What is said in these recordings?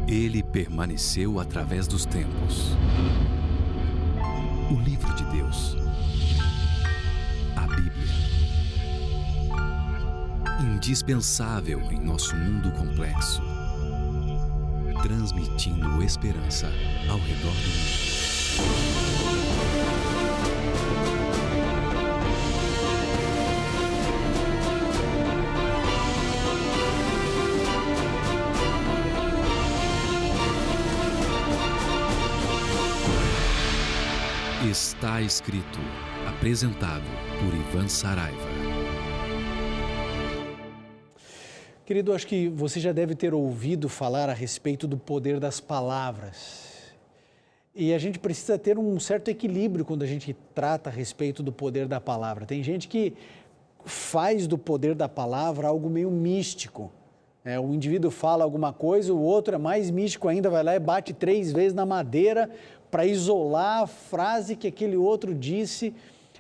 Ele permaneceu através dos tempos. O livro de Deus. A Bíblia. Indispensável em nosso mundo complexo. Transmitindo esperança ao redor do mundo. Está escrito, apresentado por Ivan Saraiva. Querido, acho que você já deve ter ouvido falar a respeito do poder das palavras. E a gente precisa ter um certo equilíbrio quando a gente trata a respeito do poder da palavra. Tem gente que faz do poder da palavra algo meio místico. O indivíduo fala alguma coisa, o outro é mais místico ainda, vai lá e bate 3 vezes na madeira para isolar a frase que aquele outro disse.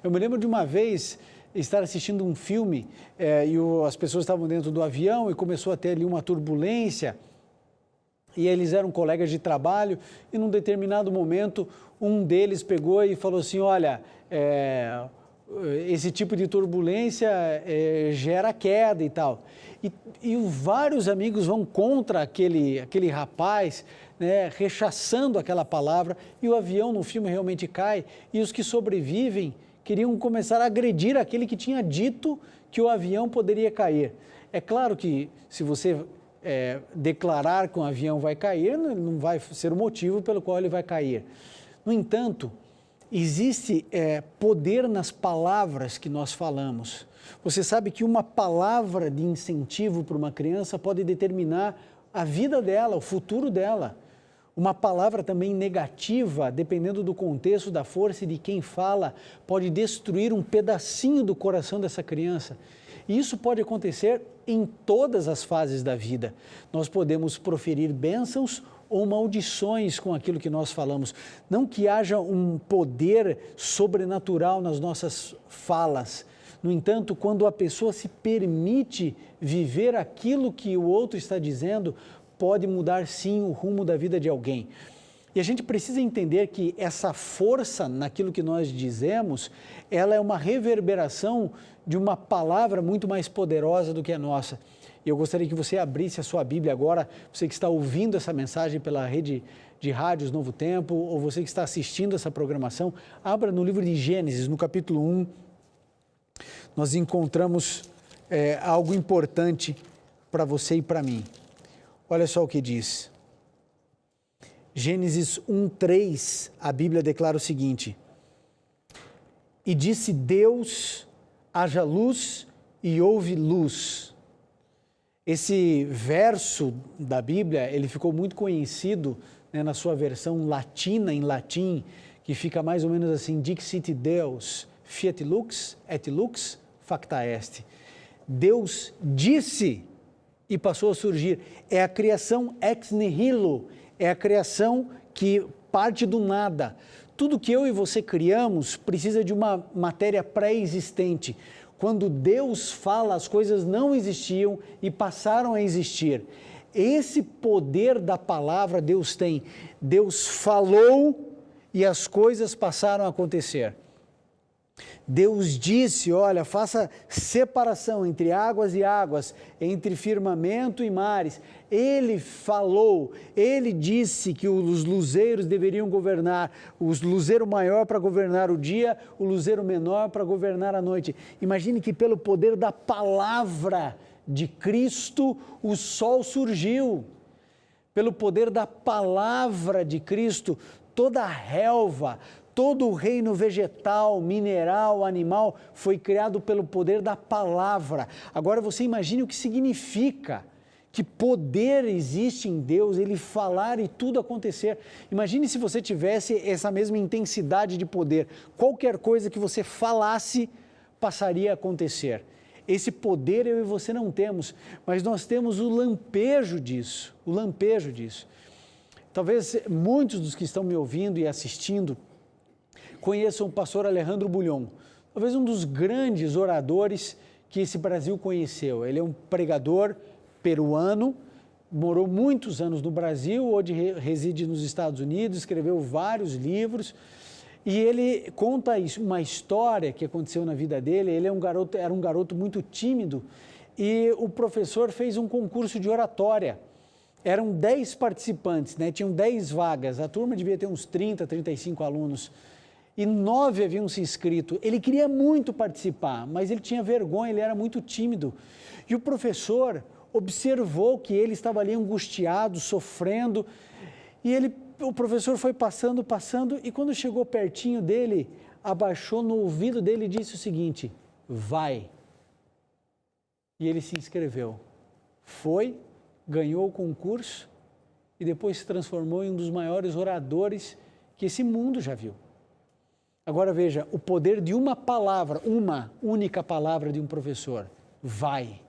Eu me lembro de uma vez estar assistindo um filme e as pessoas estavam dentro do avião e começou a ter ali uma turbulência e eles eram colegas de trabalho e num determinado momento um deles pegou e falou assim, olha, esse tipo de turbulência gera queda e tal. E vários amigos vão contra aquele rapaz, né, rechaçando aquela palavra, e o avião no filme realmente cai, e os que sobrevivem queriam começar a agredir aquele que tinha dito que o avião poderia cair. É claro que se você declarar que um avião vai cair, não vai ser o motivo pelo qual ele vai cair. No entanto, existe poder nas palavras que nós falamos. Você sabe que uma palavra de incentivo para uma criança pode determinar a vida dela, o futuro dela. Uma palavra também negativa, dependendo do contexto, da força e de quem fala, pode destruir um pedacinho do coração dessa criança. E isso pode acontecer em todas as fases da vida. Nós podemos proferir bênçãos ou maldições com aquilo que nós falamos. Não que haja um poder sobrenatural nas nossas falas. No entanto, quando a pessoa se permite viver aquilo que o outro está dizendo, pode mudar sim o rumo da vida de alguém. E a gente precisa entender que essa força naquilo que nós dizemos, ela é uma reverberação de uma palavra muito mais poderosa do que a nossa. E eu gostaria que você abrisse a sua Bíblia agora, você que está ouvindo essa mensagem pela rede de rádios Novo Tempo, ou você que está assistindo essa programação, abra no livro de Gênesis, no capítulo 1, nós encontramos algo importante para você e para mim. Olha só o que diz. Gênesis 1:3, a Bíblia declara o seguinte: E disse Deus, haja luz, e houve luz. Esse verso da Bíblia, ele ficou muito conhecido, né, na sua versão latina, em latim, que fica mais ou menos assim, Dixit Deus, fiat lux, et lux, facta est. Deus disse e passou a surgir. É a criação ex nihilo, é a criação que parte do nada. Tudo que eu e você criamos precisa de uma matéria pré-existente. Quando Deus fala, as coisas não existiam e passaram a existir. Esse poder da palavra Deus tem. Deus falou e as coisas passaram a acontecer. Deus disse, olha, faça separação entre águas e águas, entre firmamento e mares. Ele falou, ele disse que os luzeiros deveriam governar, o luzeiro maior para governar o dia, o luzeiro menor para governar a noite. Imagine que pelo poder da palavra de Cristo, o sol surgiu. Pelo poder da palavra de Cristo, toda a relva, todo o reino vegetal, mineral, animal foi criado pelo poder da palavra. Agora você imagine o que significa, que poder existe em Deus, Ele falar e tudo acontecer. Imagine se você tivesse essa mesma intensidade de poder. Qualquer coisa que você falasse passaria a acontecer. Esse poder eu e você não temos, mas nós temos o lampejo disso, Talvez muitos dos que estão me ouvindo e assistindo conheçam o pastor Alejandro Bulhon, talvez um dos grandes oradores que esse Brasil conheceu. Ele é um pregador peruano, morou muitos anos no Brasil, hoje reside nos Estados Unidos, escreveu vários livros, e ele conta uma história que aconteceu na vida dele. Ele era um garoto muito tímido, e o professor fez um concurso de oratória. Eram 10 participantes, né? Tinham 10 vagas, a turma devia ter uns 30, 35 alunos, e 9 haviam se inscrito. Ele queria muito participar, mas ele tinha vergonha, ele era muito tímido. E o professor observou que ele estava ali angustiado, sofrendo, e o professor foi passando, e quando chegou pertinho dele, abaixou no ouvido dele e disse o seguinte: vai. E ele se inscreveu. Foi, ganhou o concurso e depois se transformou em um dos maiores oradores que esse mundo já viu. Agora veja, o poder de uma palavra, uma única palavra de um professor: vai.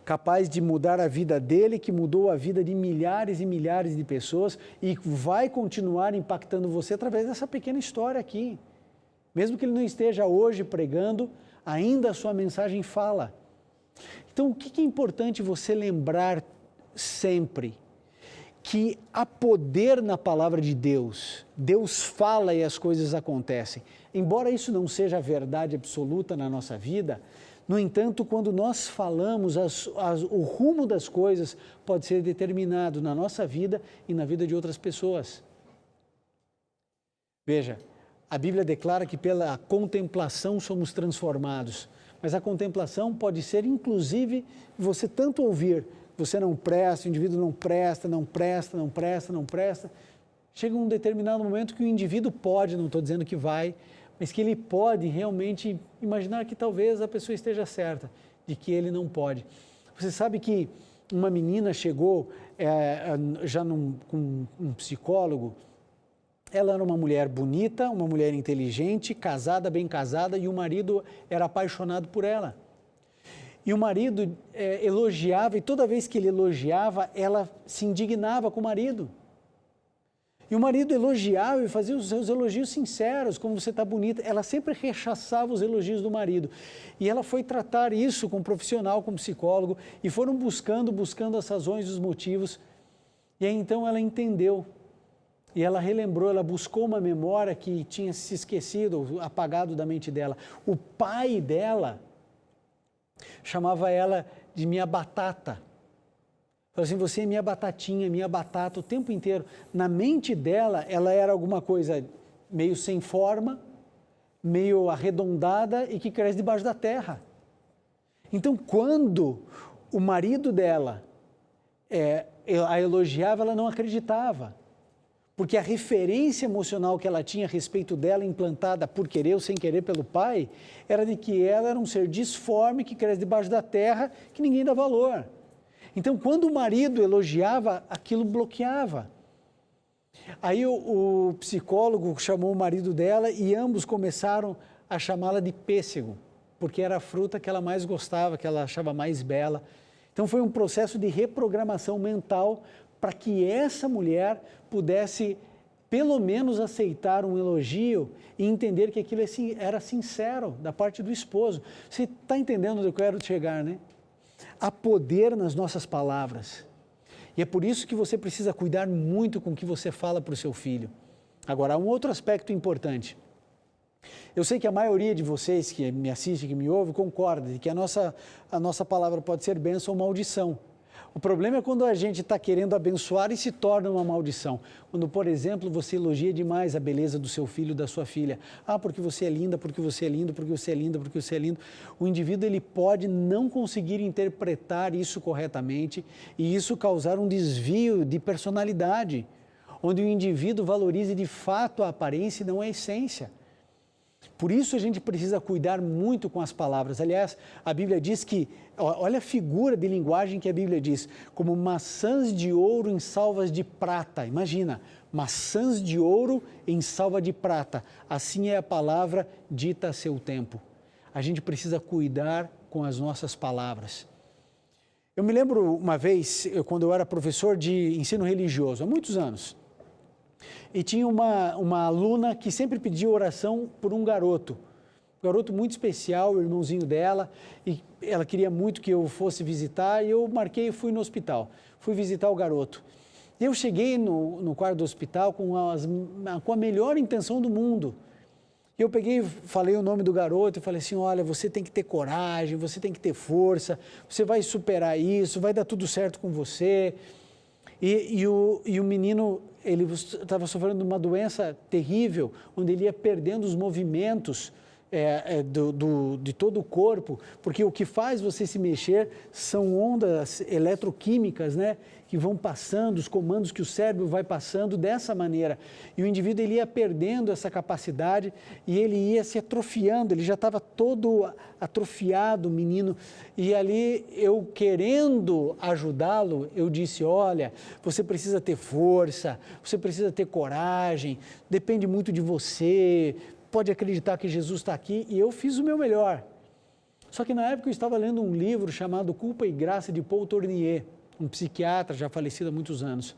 Capaz de mudar a vida dele, que mudou a vida de milhares e milhares de pessoas, e vai continuar impactando você através dessa pequena história aqui. Mesmo que ele não esteja hoje pregando, ainda a sua mensagem fala. Então, o que é importante você lembrar sempre? Que há poder na palavra de Deus. Deus fala e as coisas acontecem. Embora isso não seja a verdade absoluta na nossa vida, no entanto, quando nós falamos, o rumo das coisas pode ser determinado na nossa vida e na vida de outras pessoas. Veja, a Bíblia declara que pela contemplação somos transformados, mas a contemplação pode ser, inclusive, você tanto ouvir: você não presta, o indivíduo não presta, não presta, não presta, não presta. Chega um determinado momento que o indivíduo pode, não estou dizendo que vai, mas que ele pode realmente imaginar que talvez a pessoa esteja certa, de que ele não pode. Você sabe que uma menina chegou com um psicólogo. Ela era uma mulher bonita, uma mulher inteligente, casada, bem casada, e o marido era apaixonado por ela. E o marido elogiava, e toda vez que ele elogiava, ela se indignava com o marido. E o marido elogiava e fazia os seus elogios sinceros: como você está bonita. Ela sempre rechaçava os elogios do marido. E ela foi tratar isso com um profissional, com um psicólogo, e foram buscando as razões e os motivos. E aí então ela entendeu. E ela relembrou, ela buscou uma memória que tinha se esquecido, apagado da mente dela. O pai dela chamava ela de minha batata. Falou assim: você é minha batatinha, minha batata, o tempo inteiro. Na mente dela, ela era alguma coisa meio sem forma, meio arredondada e que cresce debaixo da terra. Então, quando o marido dela a elogiava, ela não acreditava. Porque a referência emocional que ela tinha a respeito dela, implantada por querer ou sem querer pelo pai, era de que ela era um ser disforme que cresce debaixo da terra, que ninguém dá valor. Então, quando o marido elogiava, aquilo bloqueava. Aí o psicólogo chamou o marido dela e ambos começaram a chamá-la de pêssego, porque era a fruta que ela mais gostava, que ela achava mais bela. Então, foi um processo de reprogramação mental para que essa mulher pudesse, pelo menos, aceitar um elogio e entender que aquilo era sincero da parte do esposo. Você está entendendo onde eu quero chegar, né? Há poder nas nossas palavras. E é por isso que você precisa cuidar muito com o que você fala para o seu filho. Agora, há um outro aspecto importante. Eu sei que a maioria de vocês que me assiste, que me ouve, concorda de que a nossa palavra pode ser bênção ou maldição. O problema é quando a gente está querendo abençoar e se torna uma maldição. Quando, por exemplo, você elogia demais a beleza do seu filho, da sua filha. Ah, porque você é linda, porque você é lindo, porque você é linda, porque você é lindo. O indivíduo ele pode não conseguir interpretar isso corretamente e isso causar um desvio de personalidade, onde o indivíduo valorize de fato a aparência e não a essência. Por isso a gente precisa cuidar muito com as palavras. Aliás, a Bíblia diz que, olha a figura de linguagem que a Bíblia diz, como maçãs de ouro em salvas de prata. Imagina, maçãs de ouro em salva de prata. Assim é a palavra dita a seu tempo. A gente precisa cuidar com as nossas palavras. Eu me lembro uma vez, quando eu era professor de ensino religioso, há muitos anos, e tinha uma aluna que sempre pedia oração por um garoto. garoto muito especial, o irmãozinho dela, e ela queria muito que eu fosse visitar, e eu marquei e fui no hospital. Fui visitar o garoto. Eu cheguei no quarto do hospital com a melhor intenção do mundo. Eu peguei, falei o nome do garoto e falei assim, olha, você tem que ter coragem, você tem que ter força, você vai superar isso, vai dar tudo certo com você. E o menino, ele estava sofrendo de uma doença terrível, onde ele ia perdendo os movimentos de todo o corpo, porque o que faz você se mexer são ondas eletroquímicas, né, que vão passando, os comandos que o cérebro vai passando dessa maneira. E o indivíduo ele ia perdendo essa capacidade e ele ia se atrofiando, ele já estava todo atrofiado, o menino. E ali eu querendo ajudá-lo, eu disse, olha, você precisa ter força, você precisa ter coragem, depende muito de você, pode acreditar que Jesus está aqui, e eu fiz o meu melhor. Só que na época eu estava lendo um livro chamado Culpa e Graça, de Paul Tournier, um psiquiatra já falecido há muitos anos.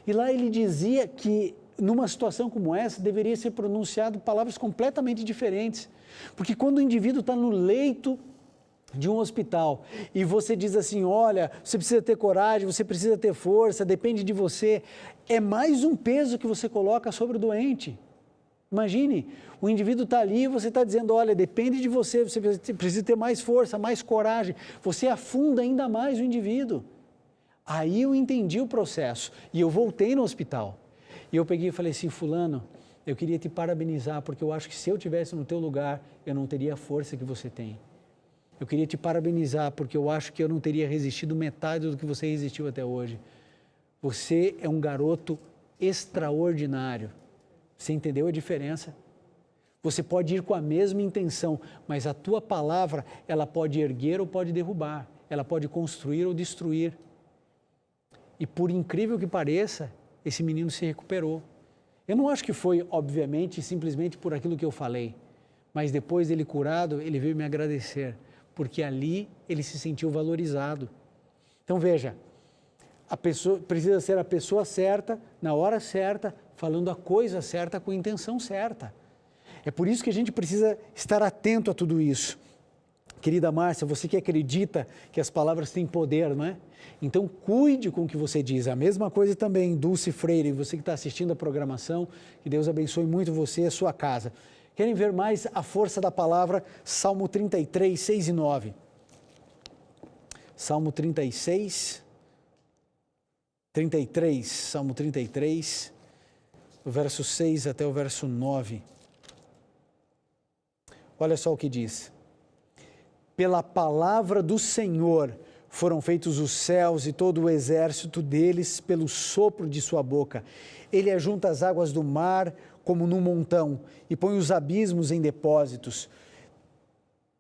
E lá ele dizia que numa situação como essa deveria ser pronunciado palavras completamente diferentes, porque quando o indivíduo está no leito de um hospital e você diz assim, olha, você precisa ter coragem, você precisa ter força, depende de você, é mais um peso que você coloca sobre o doente. Imagine, o indivíduo está ali e você está dizendo, olha, depende de você, você precisa ter mais força, mais coragem, você afunda ainda mais o indivíduo. Aí eu entendi o processo e eu voltei no hospital. E eu peguei e falei assim, fulano, eu queria te parabenizar, porque eu acho que se eu estivesse no teu lugar, eu não teria a força que você tem. Eu queria te parabenizar, porque eu acho que eu não teria resistido metade do que você resistiu até hoje. Você é um garoto extraordinário. Você entendeu a diferença? Você pode ir com a mesma intenção, mas a tua palavra, ela pode erguer ou pode derrubar, ela pode construir ou destruir. E por incrível que pareça, esse menino se recuperou. Eu não acho que foi, obviamente, simplesmente por aquilo que eu falei, mas depois dele curado, ele veio me agradecer, porque ali ele se sentiu valorizado. Então veja, a pessoa precisa ser a pessoa certa, na hora certa, falando a coisa certa com a intenção certa. É por isso que a gente precisa estar atento a tudo isso. Querida Márcia, você que acredita que as palavras têm poder, não é? Então cuide com o que você diz. A mesma coisa também, Dulce Freire, você que está assistindo a programação, que Deus abençoe muito você e a sua casa. Querem ver mais a força da palavra? Salmo 33, 6 e 9. Salmo 33, Salmo 33, do verso 6 até o verso 9. Olha só o que diz. Pela palavra do Senhor foram feitos os céus e todo o exército deles pelo sopro de sua boca. Ele ajunta as águas do mar como num montão e põe os abismos em depósitos.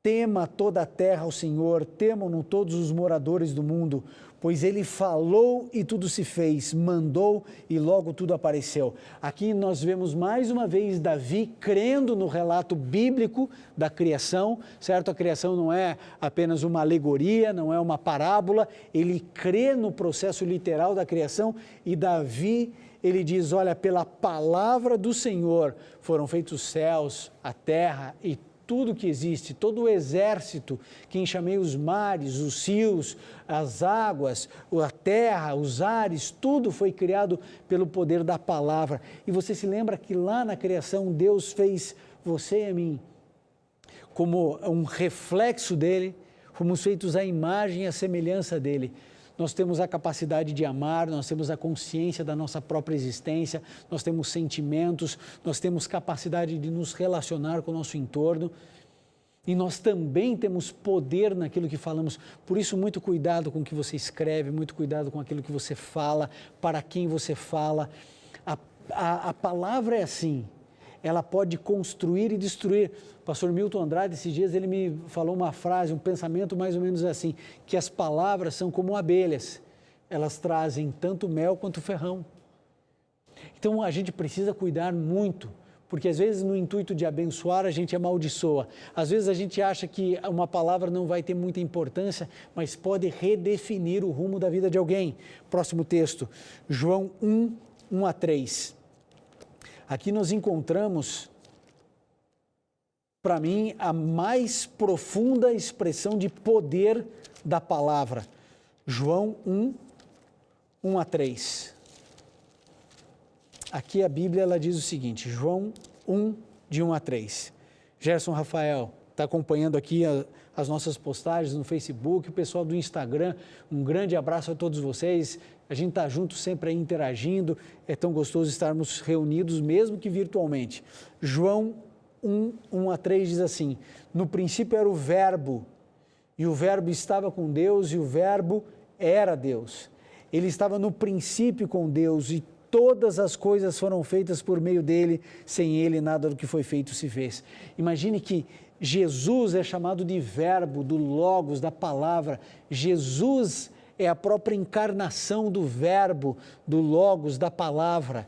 Tema toda a terra ao Senhor, temam-no todos os moradores do mundo, pois ele falou e tudo se fez, mandou e logo tudo apareceu. Aqui nós vemos mais uma vez Davi crendo no relato bíblico da criação, certo? A criação não é apenas uma alegoria, não é uma parábola, ele crê no processo literal da criação e Davi, ele diz, olha, pela palavra do Senhor foram feitos os céus, a terra e tudo que existe, todo o exército que enxamei os mares, os rios, as águas, a terra, os ares, tudo foi criado pelo poder da palavra. E você se lembra que lá na criação Deus fez você e a mim como um reflexo dele, fomos feitos à imagem e à semelhança dele. Nós temos a capacidade de amar, nós temos a consciência da nossa própria existência, nós temos sentimentos, nós temos capacidade de nos relacionar com o nosso entorno e nós também temos poder naquilo que falamos. Por isso, muito cuidado com o que você escreve, muito cuidado com aquilo que você fala, para quem você fala. A palavra é assim, ela pode construir e destruir. O pastor Milton Andrade, esses dias, ele me falou uma frase, um pensamento mais ou menos assim, que as palavras são como abelhas, elas trazem tanto mel quanto ferrão. Então a gente precisa cuidar muito, porque às vezes no intuito de abençoar a gente amaldiçoa, às vezes a gente acha que uma palavra não vai ter muita importância, mas pode redefinir o rumo da vida de alguém. Próximo texto, João 1, 1 a 3. Aqui nós encontramos para mim, a mais profunda expressão de poder da palavra. João 1, 1 a 3. Aqui a Bíblia ela diz o seguinte, João 1, de 1 a 3. Gerson Rafael está acompanhando aqui as nossas postagens no Facebook, o pessoal do Instagram, um grande abraço a todos vocês. A gente está junto sempre aí interagindo, é tão gostoso estarmos reunidos, mesmo que virtualmente. João 1, 1 a 3 diz assim, no princípio era o Verbo, e o Verbo estava com Deus, e o Verbo era Deus. Ele estava no princípio com Deus, e todas as coisas foram feitas por meio dele, sem ele nada do que foi feito se fez. Imagine que Jesus é chamado de Verbo, do Logos, da palavra. Jesus é a própria encarnação do Verbo, do Logos, da palavra.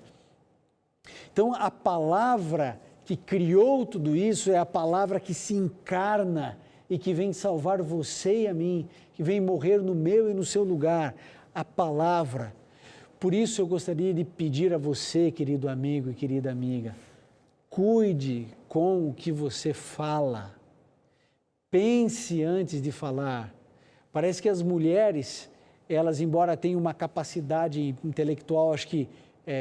Então, a palavra que criou tudo isso é a palavra que se encarna e que vem salvar você e a mim, que vem morrer no meu e no seu lugar, a palavra. Por isso eu gostaria de pedir a você, querido amigo e querida amiga, cuide com o que você fala. Pense antes de falar. Parece que as mulheres, elas, embora tenham uma capacidade intelectual, acho que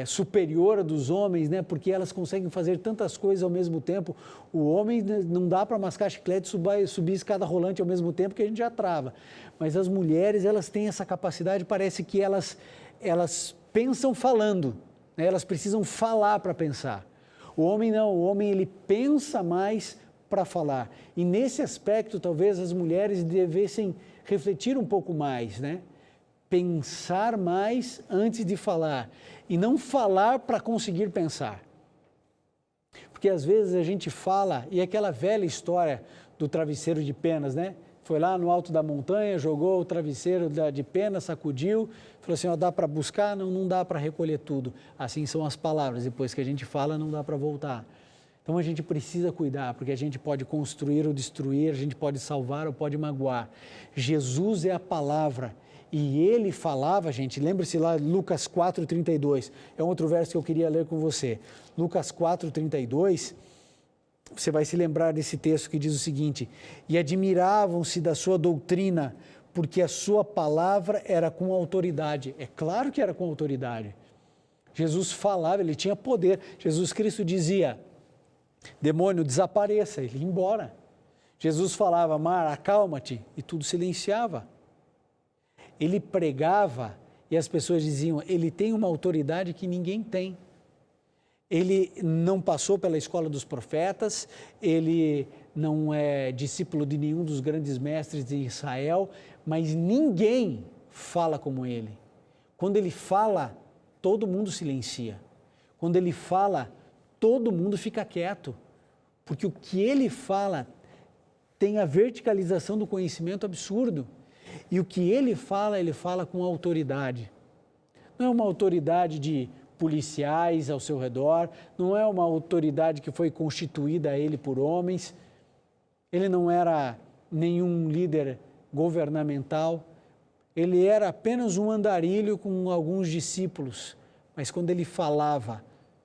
superior à dos homens, né? Porque elas conseguem fazer tantas coisas ao mesmo tempo. O homem não dá para mascar chiclete e subir escada rolante ao mesmo tempo que a gente já trava. Mas as mulheres, elas têm essa capacidade, parece que elas pensam falando, né? Elas precisam falar para pensar. O homem não, o homem ele pensa mais para falar. E nesse aspecto, talvez as mulheres devessem refletir um pouco mais, né? Pensar mais antes de falar e não falar para conseguir pensar. Porque às vezes a gente fala, e aquela velha história do travesseiro de penas, né? Foi lá no alto da montanha, jogou o travesseiro de penas, sacudiu, falou assim, ó, dá para buscar? Não, não dá para recolher tudo. Assim são as palavras, depois que a gente fala, não dá para voltar. Então a gente precisa cuidar, porque a gente pode construir ou destruir, a gente pode salvar ou pode magoar. Jesus é a palavra. E ele falava, gente, lembre-se lá, Lucas 4:32, é um outro verso que eu queria ler com você. Lucas 4:32, você vai se lembrar desse texto que diz o seguinte, e admiravam-se da sua doutrina, porque a sua palavra era com autoridade. É claro que era com autoridade. Jesus falava, ele tinha poder. Jesus Cristo dizia, demônio, desapareça, ele ia embora. Jesus falava, mar, acalma-te, e tudo silenciava. Ele pregava e as pessoas diziam, ele tem uma autoridade que ninguém tem. Ele não passou pela escola dos profetas, ele não é discípulo de nenhum dos grandes mestres de Israel, mas ninguém fala como ele. Quando ele fala, todo mundo silencia. Quando ele fala, todo mundo fica quieto, porque o que ele fala tem a verticalização do conhecimento absurdo. E o que ele fala com autoridade. Não é uma autoridade de policiais ao seu redor, não é uma autoridade que foi constituída a ele por homens, ele não era nenhum líder governamental, ele era apenas um andarilho com alguns discípulos, mas quando ele falava,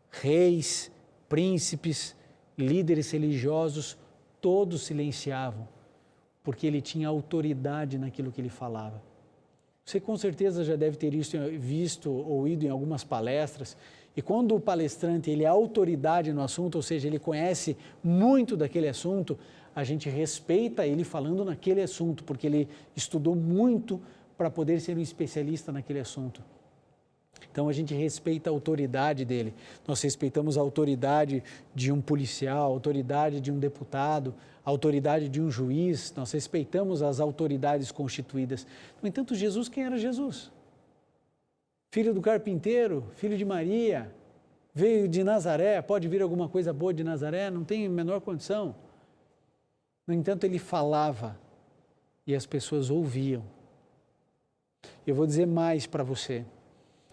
reis, príncipes, líderes religiosos, todos silenciavam, porque ele tinha autoridade naquilo que ele falava. Você com certeza já deve ter visto ou ido em algumas palestras, e quando o palestrante ele é autoridade no assunto, ou seja, ele conhece muito daquele assunto, a gente respeita ele falando naquele assunto, porque ele estudou muito para poder ser um especialista naquele assunto. Então a gente respeita a autoridade dele, nós respeitamos a autoridade de um policial, a autoridade de um deputado, a autoridade de um juiz, nós respeitamos as autoridades constituídas. No entanto, Jesus, quem era Jesus? Filho do carpinteiro, filho de Maria, veio de Nazaré, pode vir alguma coisa boa de Nazaré? Não tem a menor condição. No entanto, ele falava e as pessoas ouviam. Eu vou dizer mais para você.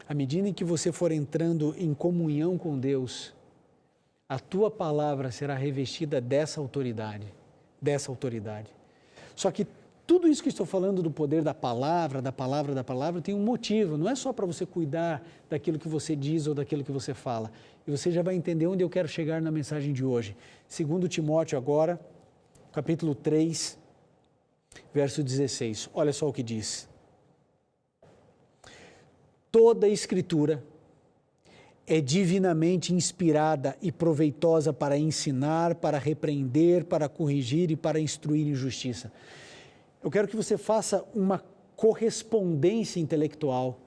À medida em que você for entrando em comunhão com Deus, a tua palavra será revestida dessa autoridade. Só que Tudo isso que estou falando do poder da palavra, tem um motivo. Não é só para você cuidar daquilo que você diz ou daquilo que você fala. E você já vai entender onde eu quero chegar na mensagem de hoje. 2 Timóteo agora, capítulo 3, verso 16. Olha só o que diz. Toda a Escritura é divinamente inspirada e proveitosa para ensinar, para repreender, para corrigir e para instruir em justiça. Eu quero que você faça uma correspondência intelectual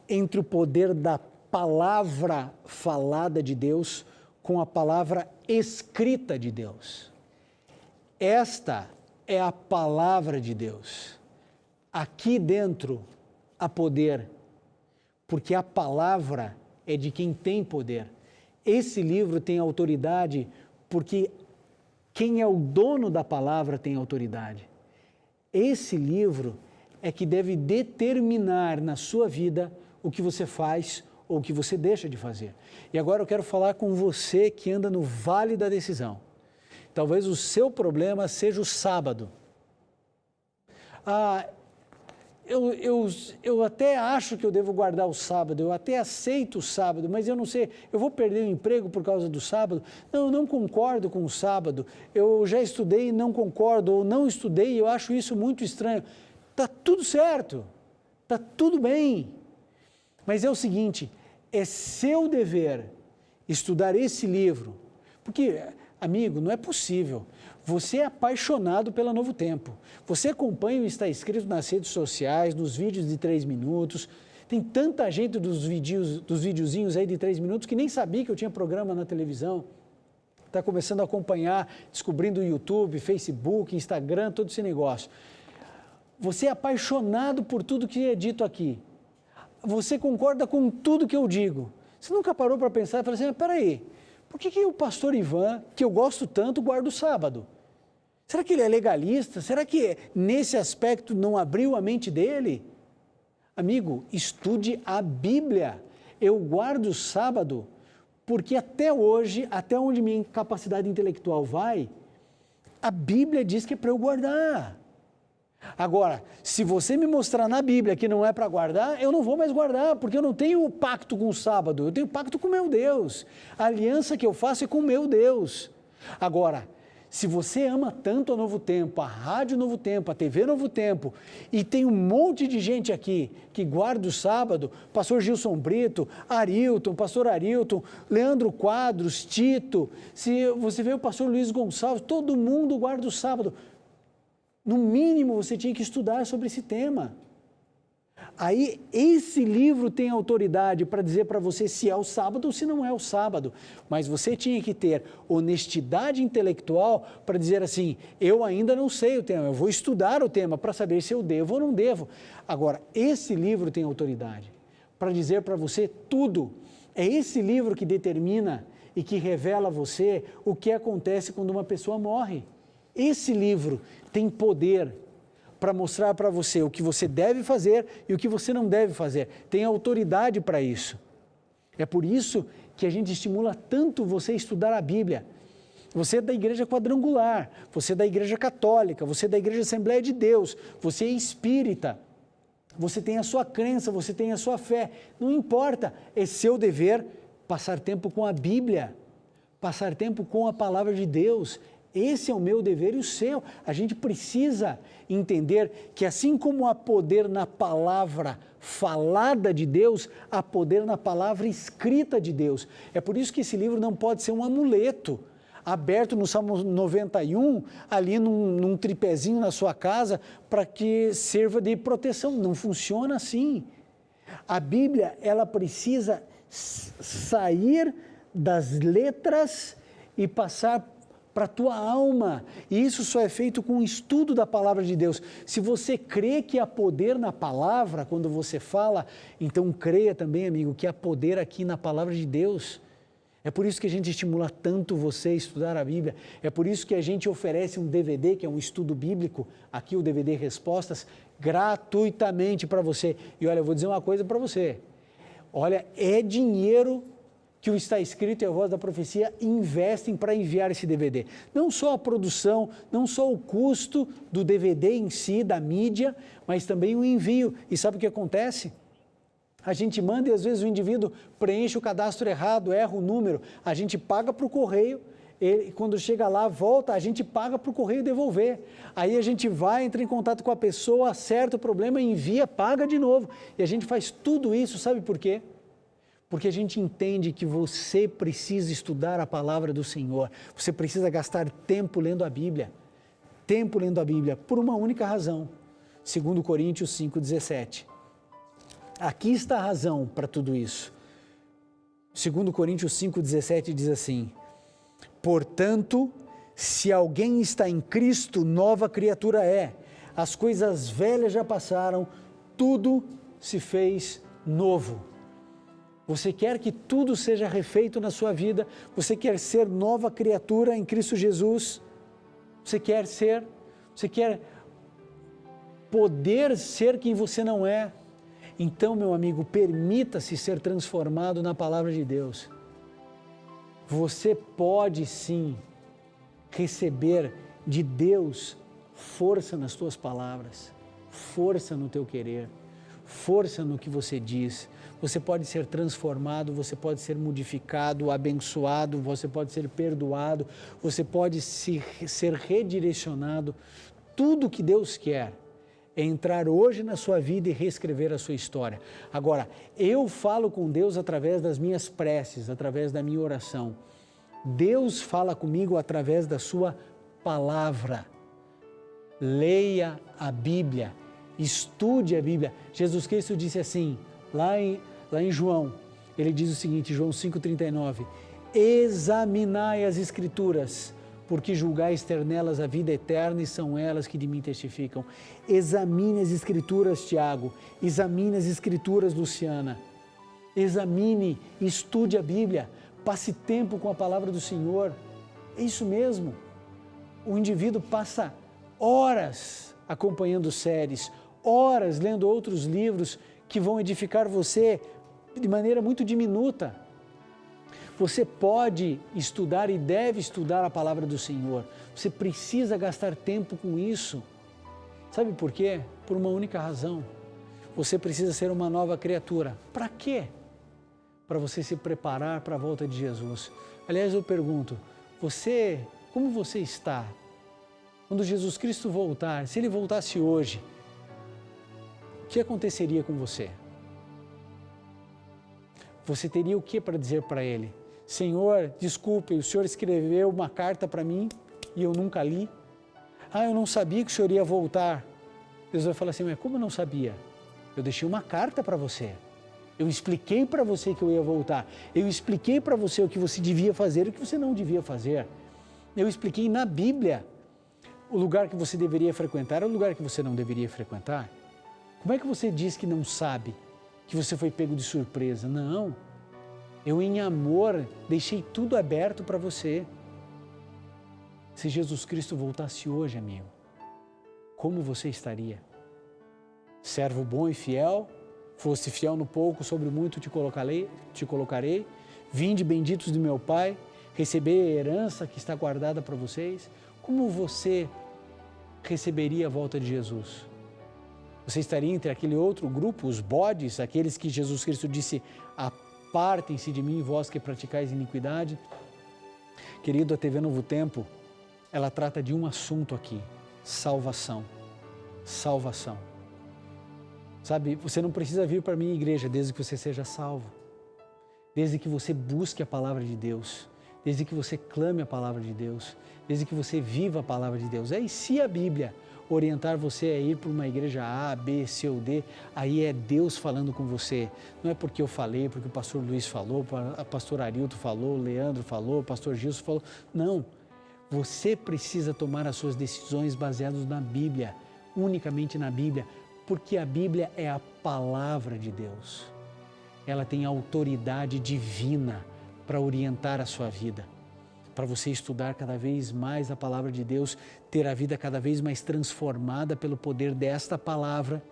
entre o poder da palavra falada de Deus com a palavra escrita de Deus. Esta é a palavra de Deus. Aqui dentro há poder, porque a palavra é de quem tem poder. Esse livro tem autoridade porque quem é o dono da palavra tem autoridade. Esse livro é que deve determinar na sua vida o que você faz ou o que você deixa de fazer. E agora eu quero falar com você que anda no vale da decisão. Talvez o seu problema seja o sábado. Eu até acho que eu devo guardar o sábado, eu até aceito o sábado, mas eu não sei, eu vou perder o emprego por causa do sábado? Não, eu não concordo com o sábado, eu já estudei e não concordo, ou não estudei e eu acho isso muito estranho. Está tudo certo, está tudo bem, mas é o seguinte, é seu dever estudar esse livro, porque, amigo, não é possível. Você é apaixonado pela Novo Tempo. Você acompanha o Está Escrito nas redes sociais, nos vídeos de 3 minutos. Tem tanta gente dos videozinhos aí de 3 minutos que nem sabia que eu tinha programa na televisão. Está começando a acompanhar, descobrindo o YouTube, Facebook, Instagram, todo esse negócio. Você é apaixonado por tudo que é dito aqui. Você concorda com tudo que eu digo. Você nunca parou para pensar e falar assim, peraí, por que o pastor Ivan, que eu gosto tanto, guarda o sábado? Será que ele é legalista? Será que nesse aspecto não abriu a mente dele? Amigo, estude a Bíblia. Eu guardo o sábado porque até hoje, até onde minha capacidade intelectual vai, a Bíblia diz que é para eu guardar. Agora, se você me mostrar na Bíblia que não é para guardar, eu não vou mais guardar, porque eu não tenho pacto com o sábado, eu tenho pacto com o meu Deus. A aliança que eu faço é com o meu Deus. Agora, se você ama tanto a Novo Tempo, a Rádio Novo Tempo, a TV Novo Tempo, e tem um monte de gente aqui que guarda o sábado, pastor Gilson Brito, Arilton, pastor Arilton, Leandro Quadros, Tito, se você vê o pastor Luiz Gonçalves, todo mundo guarda o sábado. No mínimo, você tinha que estudar sobre esse tema. Aí, esse livro tem autoridade para dizer para você se é o sábado ou se não é o sábado. Mas você tinha que ter honestidade intelectual para dizer assim, eu ainda não sei o tema, eu vou estudar o tema para saber se eu devo ou não devo. Agora, esse livro tem autoridade para dizer para você tudo. É esse livro que determina e que revela a você o que acontece quando uma pessoa morre. Esse livro tem poder para mostrar para você o que você deve fazer e o que você não deve fazer. Tem autoridade para isso. É por isso que a gente estimula tanto você a estudar a Bíblia. Você é da Igreja Quadrangular, você é da Igreja Católica, você é da Igreja Assembleia de Deus, você é espírita, você tem a sua crença, você tem a sua fé. Não importa, é seu dever passar tempo com a Bíblia, passar tempo com a Palavra de Deus. Esse é o meu dever e o seu. A gente precisa entender que assim como há poder na palavra falada de Deus, há poder na palavra escrita de Deus. É por isso que esse livro não pode ser um amuleto, aberto no Salmo 91, ali num tripézinho na sua casa, para que sirva de proteção. Não funciona assim. A Bíblia, ela precisa sair das letras e passar para a tua alma, e isso só é feito com o estudo da palavra de Deus. Se você crê que há poder na palavra, quando você fala, então creia também, amigo, que há poder aqui na palavra de Deus. É por isso que a gente estimula tanto você a estudar a Bíblia, é por isso que a gente oferece um DVD, que é um estudo bíblico, aqui o DVD Respostas, gratuitamente para você. E olha, eu vou dizer uma coisa para você, olha, é dinheiro que o Está Escrito e a Voz da Profecia investem para enviar esse DVD. Não só a produção, não só o custo do DVD em si, da mídia, mas também o envio. E sabe o que acontece? A gente manda e às vezes o indivíduo preenche o cadastro errado, erra o número, a gente paga para o correio, ele, quando chega lá, volta, a gente paga para o correio devolver. Aí a gente vai, entra em contato com a pessoa, acerta o problema, envia, paga de novo. E a gente faz tudo isso, sabe por quê? Porque a gente entende que você precisa estudar a palavra do Senhor, você precisa gastar tempo lendo a Bíblia, por uma única razão, 2 Coríntios 5,17. Aqui está a razão para tudo isso. 2 Coríntios 5,17 diz assim: portanto, se alguém está em Cristo, nova criatura é. As coisas velhas já passaram, tudo se fez novo. Você quer que tudo seja refeito na sua vida? Você quer ser nova criatura em Cristo Jesus? Você quer poder ser quem você não é? Então, meu amigo, permita-se ser transformado na palavra de Deus. Você pode sim receber de Deus força nas tuas palavras, força no teu querer, força no que você diz. Você pode ser transformado, você pode ser modificado, abençoado, você pode ser perdoado, você pode ser redirecionado. Tudo que Deus quer é entrar hoje na sua vida e reescrever a sua história. Agora, eu falo com Deus através das minhas preces, através da minha oração. Deus fala comigo através da sua palavra. Leia a Bíblia, estude a Bíblia. Jesus Cristo disse assim, lá em João, ele diz o seguinte, João 5,39, examinai as Escrituras, porque julgais ter nelas a vida eterna e são elas que de mim testificam. Examine as Escrituras, Tiago, examine as Escrituras, Luciana, examine, estude a Bíblia, passe tempo com a palavra do Senhor. É isso mesmo, o indivíduo passa horas acompanhando séries, horas lendo outros livros que vão edificar você de maneira muito diminuta. Você pode estudar e deve estudar a palavra do Senhor. Você precisa gastar tempo com isso. Sabe por quê? Por uma única razão. Você precisa ser uma nova criatura. Para quê? Para você se preparar para a volta de Jesus. Aliás, eu pergunto, como você está? Quando Jesus Cristo voltar, se Ele voltasse hoje, o que aconteceria com você? Você teria o que para dizer para Ele? Senhor, desculpe, o Senhor escreveu uma carta para mim e eu nunca li. Eu não sabia que o Senhor ia voltar. Deus vai falar assim, mas como eu não sabia? Eu deixei uma carta para você. Eu expliquei para você que eu ia voltar. Eu expliquei para você o que você devia fazer e o que você não devia fazer. Eu expliquei na Bíblia o lugar que você deveria frequentar e o lugar que você não deveria frequentar. Como é que você diz que não sabe, que você foi pego de surpresa? Não. Eu, em amor, deixei tudo aberto para você. Se Jesus Cristo voltasse hoje, amigo, como você estaria? Servo bom e fiel, fosse fiel no pouco, sobre o muito te colocarei. Vinde benditos do meu Pai, receber a herança que está guardada para vocês. Como você receberia a volta de Jesus? Você estaria entre aquele outro grupo, os bodes, aqueles que Jesus Cristo disse, apartem-se de mim, vós que praticais iniquidade. Querido, a TV Novo Tempo, ela trata de um assunto aqui, salvação. Salvação. Sabe, você não precisa vir para a minha igreja desde que você seja salvo, desde que você busque a palavra de Deus, desde que você clame a palavra de Deus, desde que você viva a palavra de Deus. Aí, se a Bíblia orientar você a ir para uma igreja A, B, C ou D, aí é Deus falando com você. Não é porque eu falei, porque o pastor Luiz falou, o pastor Arilton falou, o Leandro falou, o pastor Gilson falou. Não, você precisa tomar as suas decisões baseadas na Bíblia, unicamente na Bíblia, porque a Bíblia é a palavra de Deus. Ela tem autoridade divina para orientar a sua vida, para você estudar cada vez mais a palavra de Deus, ter a vida cada vez mais transformada pelo poder desta palavra.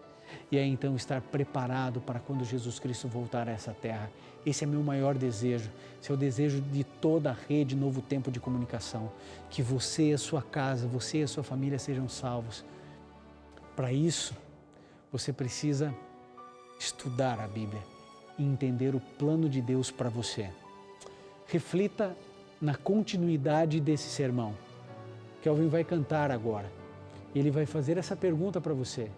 e é então estar preparado para quando Jesus Cristo voltar a essa terra. Esse é meu maior desejo, esse é o desejo de toda a rede Novo Tempo de Comunicação, que você e a sua casa, você e a sua família sejam salvos. Para isso, você precisa estudar a Bíblia e entender o plano de Deus para você. Reflita na continuidade desse sermão. Kelvin vai cantar agora. Ele vai fazer essa pergunta para você.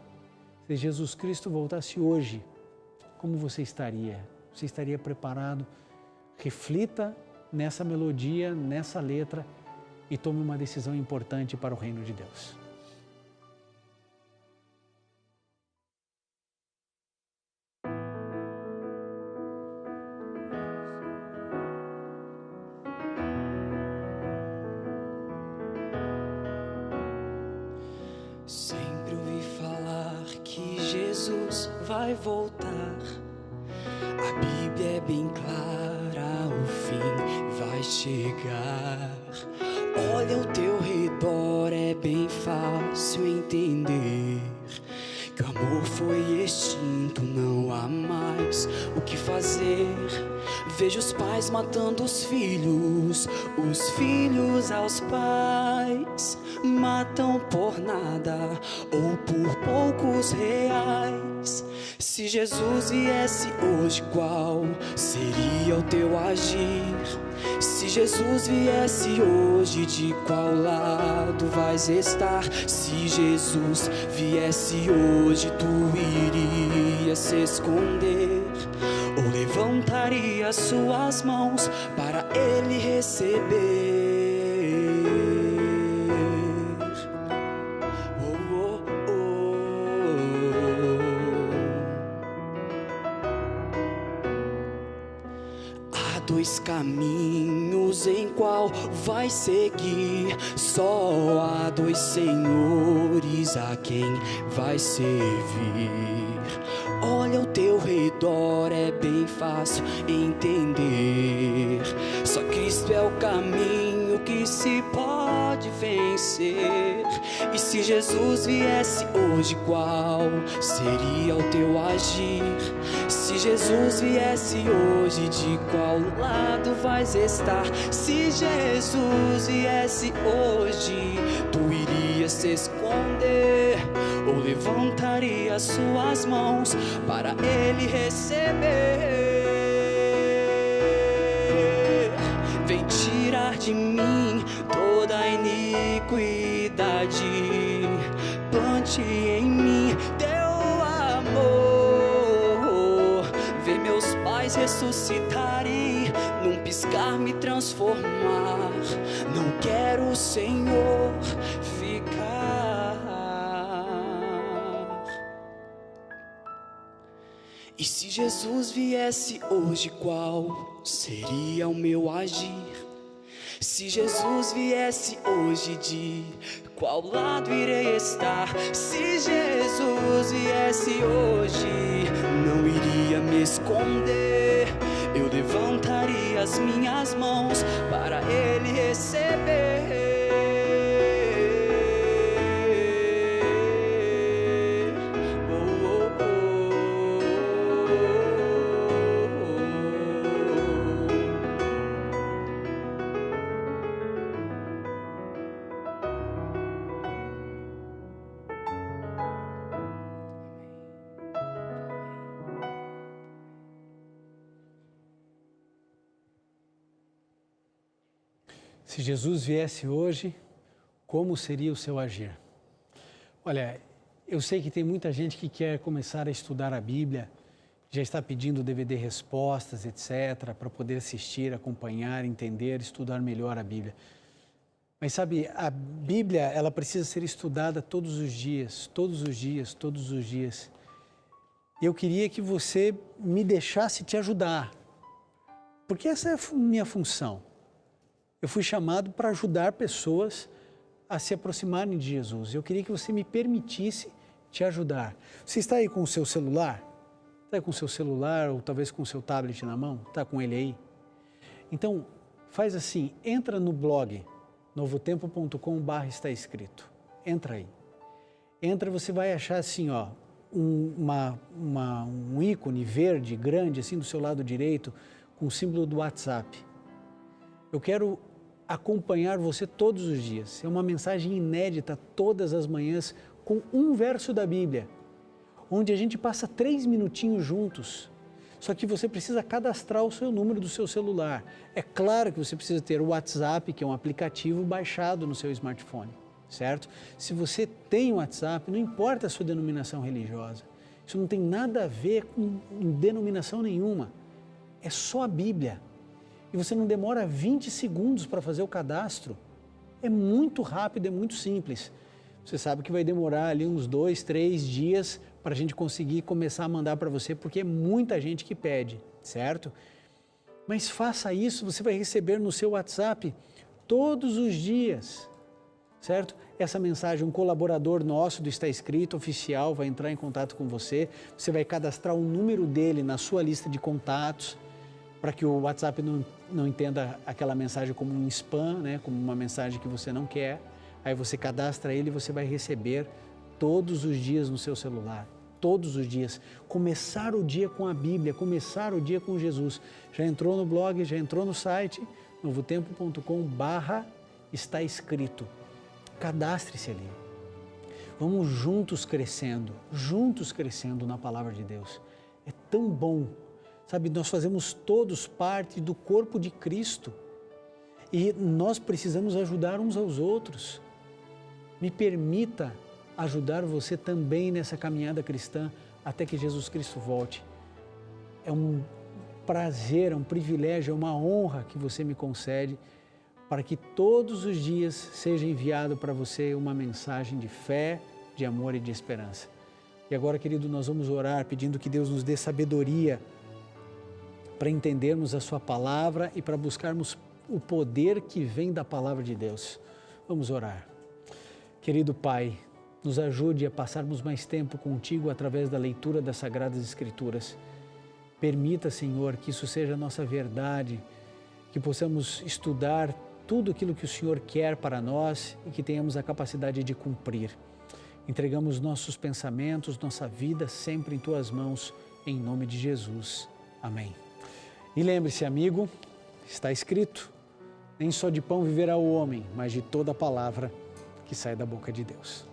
Se Jesus Cristo voltasse hoje, como você estaria? Você estaria preparado? Reflita nessa melodia, nessa letra e tome uma decisão importante para o reino de Deus. Sempre ouvi falar que Jesus vai voltar. A Bíblia é bem clara, o fim vai chegar. Olha ao teu redor, é bem fácil entender que o amor foi extinto, não há mais o que fazer. Vejo os pais matando os filhos aos pais. Matam por nada ou por poucos reais. Se Jesus viesse hoje, qual seria o teu agir? Se Jesus viesse hoje, de qual lado vais estar? Se Jesus viesse hoje, tu irias se esconder ou levantaria suas mãos para ele receber? Dois caminhos em qual vai seguir, só há dois senhores a quem vai servir. Olha ao teu redor, é bem fácil entender. Só Cristo é o caminho que se pode vencer. E se Jesus viesse hoje, qual seria o teu agir? Se Jesus viesse hoje, de qual lado vais estar? Se Jesus viesse hoje, tu irias se esconder ou levantaria suas mãos para ele receber? Vem tirar de mim toda a iniquidade, plante em mim teu amor. Vê meus pais ressuscitarem, num piscar me transformar. Não quero, Senhor, ficar. E se Jesus viesse hoje, qual seria o meu agir? Se Jesus viesse hoje, de qual lado irei estar? Se Jesus viesse hoje, não iria me esconder. Eu levantaria as minhas mãos para ele receber. Se Jesus viesse hoje, como seria o seu agir? Olha, eu sei que tem muita gente que quer começar a estudar a Bíblia, já está pedindo DVD respostas, etc., para poder assistir, acompanhar, entender, estudar melhor a Bíblia. Mas sabe, a Bíblia, ela precisa ser estudada todos os dias, todos os dias, todos os dias. Eu queria que você me deixasse te ajudar, porque essa é a minha função. Eu fui chamado para ajudar pessoas a se aproximarem de Jesus. Eu queria que você me permitisse te ajudar. Você está aí com o seu celular? Está aí com o seu celular ou talvez com o seu tablet na mão? Está com ele aí? Então, faz assim, entra no blog novotempo.com/está escrito. Entra aí. Entra, você vai achar assim, ó, um ícone verde grande assim do seu lado direito com o símbolo do WhatsApp. Eu quero acompanhar você todos os dias. É uma mensagem inédita todas as manhãs com um verso da Bíblia, onde a gente passa 3 minutinhos juntos. Só que você precisa cadastrar o seu número do seu celular. É claro que você precisa ter o WhatsApp, que é um aplicativo baixado no seu smartphone, certo? Se você tem o WhatsApp, não importa a sua denominação religiosa. Isso não tem nada a ver com denominação nenhuma. É só a Bíblia. E você não demora 20 segundos para fazer o cadastro. É muito rápido, é muito simples. Você sabe que vai demorar ali uns 2, 3 dias para a gente conseguir começar a mandar para você, porque é muita gente que pede, certo? Mas faça isso, você vai receber no seu WhatsApp todos os dias, certo? Essa mensagem, um colaborador nosso do Está Escrito, oficial, vai entrar em contato com você, você vai cadastrar o número dele na sua lista de contatos, para que o WhatsApp não entenda aquela mensagem como um spam, né? Como uma mensagem que você não quer. Aí você cadastra ele e você vai receber todos os dias no seu celular, todos os dias. Começar o dia com a Bíblia, começar o dia com Jesus. Já entrou no blog, já entrou no site, novotempo.com/está escrito. Cadastre-se ali. Vamos juntos crescendo na palavra de Deus. É tão bom. Sabe, nós fazemos todos parte do corpo de Cristo e nós precisamos ajudar uns aos outros. Me permita ajudar você também nessa caminhada cristã até que Jesus Cristo volte. É um prazer, é um privilégio, é uma honra que você me concede para que todos os dias seja enviado para você uma mensagem de fé, de amor e de esperança. E agora, querido, nós vamos orar pedindo que Deus nos dê sabedoria para entendermos a sua palavra e para buscarmos o poder que vem da palavra de Deus. Vamos orar. Querido Pai, nos ajude a passarmos mais tempo contigo através da leitura das Sagradas Escrituras. Permita, Senhor, que isso seja a nossa verdade, que possamos estudar tudo aquilo que o Senhor quer para nós e que tenhamos a capacidade de cumprir. Entregamos nossos pensamentos, nossa vida sempre em Tuas mãos, em nome de Jesus. Amém. E lembre-se, amigo, está escrito, nem só de pão viverá o homem, mas de toda a palavra que sai da boca de Deus.